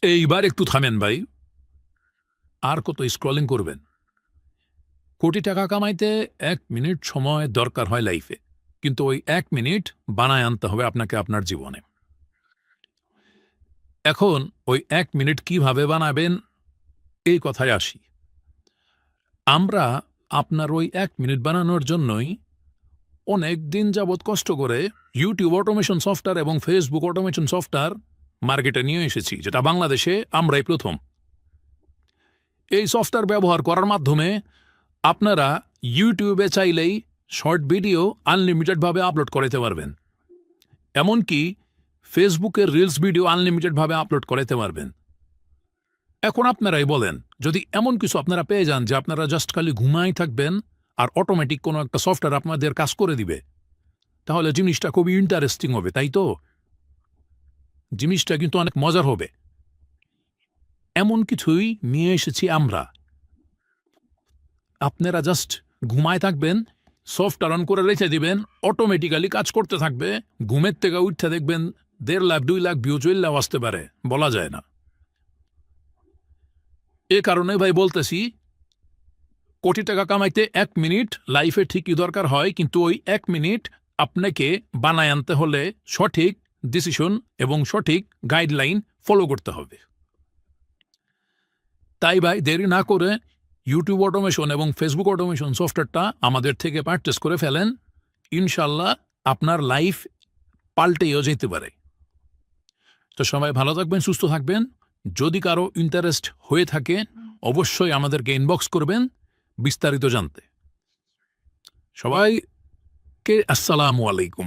এইবার একটু থামেন ভাই। আর কত স্ক্রলিং করবেন? কোটি টাকা কামাইতে ১ মিনিট সময় দরকার হয় লাইফে। কিন্তু ওই ১ মিনিট বানায় আনতে হবে আপনাকে আপনার জীবনে। এখন ওই ১ মিনিট কিভাবে বানাবেন এই কথায় আসি। আমরা আপনার ওই ১ মিনিট বানানোর জন্যই অনেক দিন যাবৎ কষ্ট করে YouTube অটোমেশন সফটওয়্যার এবং Facebook অটোমেশন সফটওয়্যার মার্কেটে নিয়ে এসেছি, যেটা বাংলাদেশে আমরাই প্রথম। এই সফটওয়্যার ব্যবহার করার মাধ্যমে আপনারা ইউটিউবে চাইলেই শর্ট ভিডিও আনলিমিটেডভাবে আপলোড করতে পারবেন। এমনকি ফেসবুকের রিলস ভিডিও আনলিমিটেডভাবে আপলোড করতে পারবেন। এখন আপনারাই বলেন, যদি এমন কিছু আপনারা পেয়ে যান যে আপনারা জাস্ট খালি ঘুমাই থাকবেন আর অটোমেটিক কোনো একটা সফটওয়্যার আপনাদের কাজ করে দিবে, তাহলে জিনিসটা খুবই ইন্টারেস্টিং হবে, তাই তো? জিনিসটা কিন্তু অনেক মজার হবে। এমন কিছুই নিয়ে এসেছি আমরা। আপনারা জাস্ট ঘুমায় থাকবেন, সফটওয়্যার অন করে রেখে দিবেন, অটোমেটিক্যালি কাজ করতে থাকবে। ঘুমের থেকে উঠতে দেখবেন ১.৫ লাখ ২ লাখ ভিউ চললেও আসতে পারে, বলা যায় না। এ কারণে ভাই বলতেছি, কোটি টাকা কামাইতে ১ মিনিট লাইফে ঠিকই দরকার হয়, কিন্তু ওই ১ মিনিট আপনাকে বানায় আনতে হলে সঠিক ডিসিশন এবং সঠিক গাইডলাইন ফলো করতে হবে। তাই ভাই দেরি না করে ইউটিউব অটোমেশন এবং ফেসবুক অটোমেশন সফটওয়্যারটা আমাদের থেকে পারচেস করে ফেলেন। ইনশাল্লাহ আপনার লাইফ পাল্টেও যেতে পারে। তো সবাই ভালো থাকবেন, সুস্থ থাকবেন। যদি কারো ইন্টারেস্ট হয়ে থাকে অবশ্যই আমাদেরকে ইনবক্স করবেন বিস্তারিত জানতে। সবাইকে আসসালামু আলাইকুম।